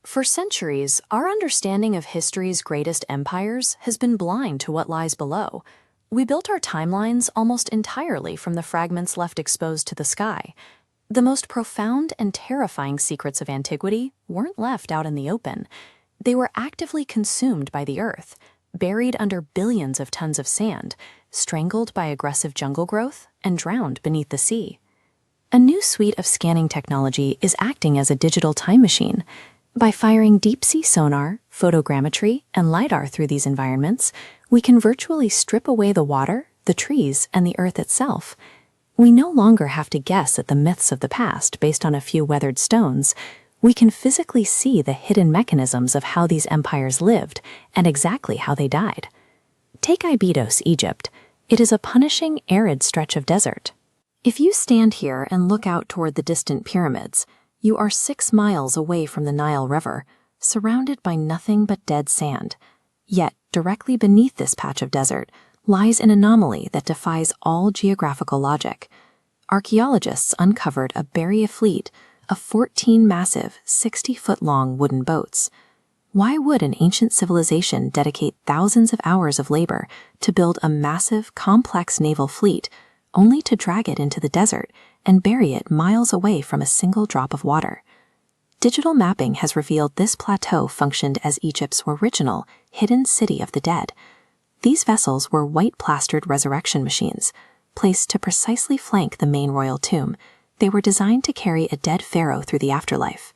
For centuries, our understanding of history's greatest empires has been blind to what lies below. We built our timelines almost entirely from the fragments left exposed to the sky. The most profound and terrifying secrets of antiquity weren't left out in the open. They were actively consumed by the earth, buried under billions of tons of sand, strangled by aggressive jungle growth, and drowned beneath the sea. A new suite of scanning technology is acting as a digital time machine. By firing deep-sea sonar, photogrammetry, and LiDAR through these environments, we can virtually strip away the water, the trees, and the earth itself. We no longer have to guess at the myths of the past based on a few weathered stones. We can physically see the hidden mechanisms of how these empires lived and exactly how they died. Take Abydos, Egypt. It is a punishing, arid stretch of desert. If you stand here and look out toward the distant pyramids, you are 6 miles away from the Nile River, surrounded by nothing but dead sand. Yet, directly beneath this patch of desert lies an anomaly that defies all geographical logic. Archaeologists uncovered a barrier fleet of 14 massive, 60-foot-long wooden boats. Why would an ancient civilization dedicate thousands of hours of labor to build a massive, complex naval fleet only to drag it into the desert and bury it miles away from a single drop of water? Digital mapping has revealed this plateau functioned as Egypt's original hidden city of the dead. These vessels were white-plastered resurrection machines. Placed to precisely flank the main royal tomb, they were designed to carry a dead pharaoh through the afterlife.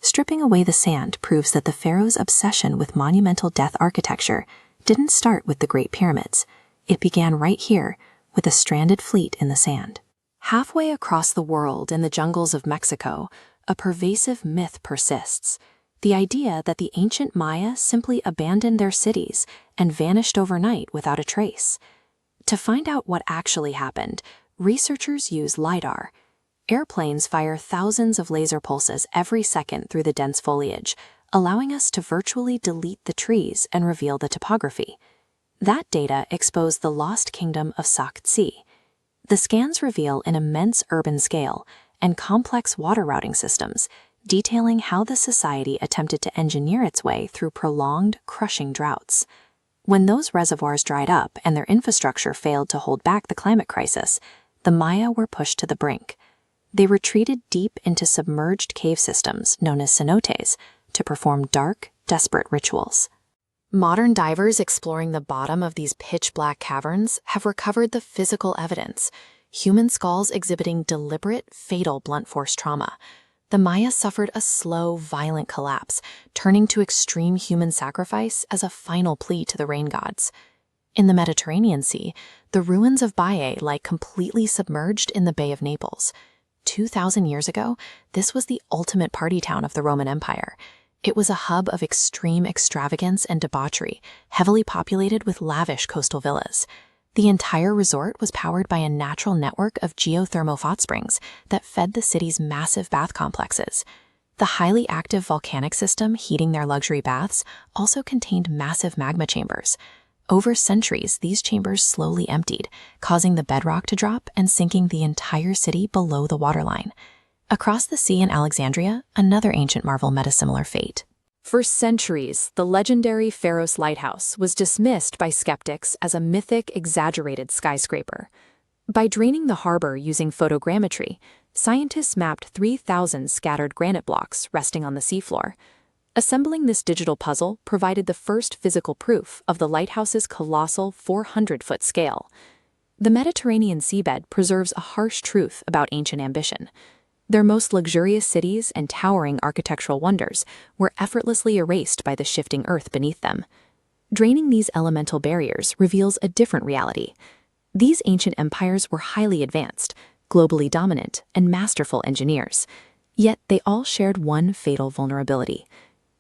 Stripping away the sand proves that the pharaoh's obsession with monumental death architecture didn't start with the Great Pyramids. It began right here, with a stranded fleet in the sand. Halfway across the world in the jungles of Mexico, a pervasive myth persists. The idea that the ancient Maya simply abandoned their cities and vanished overnight without a trace. To find out what actually happened, researchers use LiDAR. Airplanes fire thousands of laser pulses every second through the dense foliage, allowing us to virtually delete the trees and reveal the topography. That data exposed the lost kingdom of Sakhtsi. The scans reveal an immense urban scale and complex water routing systems, detailing how the society attempted to engineer its way through prolonged, crushing droughts. When those reservoirs dried up and their infrastructure failed to hold back the climate crisis, the Maya were pushed to the brink. They retreated deep into submerged cave systems known as cenotes to perform dark, desperate rituals. Modern divers exploring the bottom of these pitch-black caverns have recovered the physical evidence, human skulls exhibiting deliberate, fatal blunt force trauma. The Maya suffered a slow, violent collapse, turning to extreme human sacrifice as a final plea to the rain gods. In the Mediterranean Sea, the ruins of Baiae lie completely submerged in the Bay of Naples. 2,000 years ago, this was the ultimate party town of the Roman Empire. It was a hub of extreme extravagance and debauchery, heavily populated with lavish coastal villas. The entire resort was powered by a natural network of geothermal hot springs that fed the city's massive bath complexes. The highly active volcanic system heating their luxury baths also contained massive magma chambers. Over centuries, these chambers slowly emptied, causing the bedrock to drop and sinking the entire city below the waterline. Across the sea in Alexandria, another ancient marvel met a similar fate. For centuries, the legendary Pharos Lighthouse was dismissed by skeptics as a mythic, exaggerated skyscraper. By draining the harbor using photogrammetry, scientists mapped 3,000 scattered granite blocks resting on the seafloor. Assembling this digital puzzle provided the first physical proof of the lighthouse's colossal 400-foot scale. The Mediterranean seabed preserves a harsh truth about ancient ambition. Their most luxurious cities and towering architectural wonders were effortlessly erased by the shifting earth beneath them. Draining these elemental barriers reveals a different reality. These ancient empires were highly advanced, globally dominant, and masterful engineers. Yet they all shared one fatal vulnerability.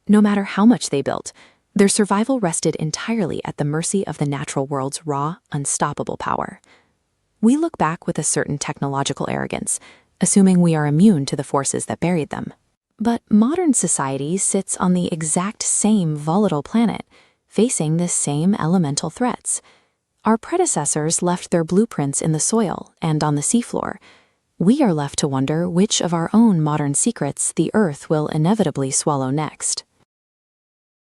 No matter how much they built, their survival rested entirely at the mercy of the natural world's raw, unstoppable power. We look back with a certain technological arrogance, assuming we are immune to the forces that buried them. But modern society sits on the exact same volatile planet, facing the same elemental threats. Our predecessors left their blueprints in the soil and on the seafloor. We are left to wonder which of our own modern secrets the Earth will inevitably swallow next.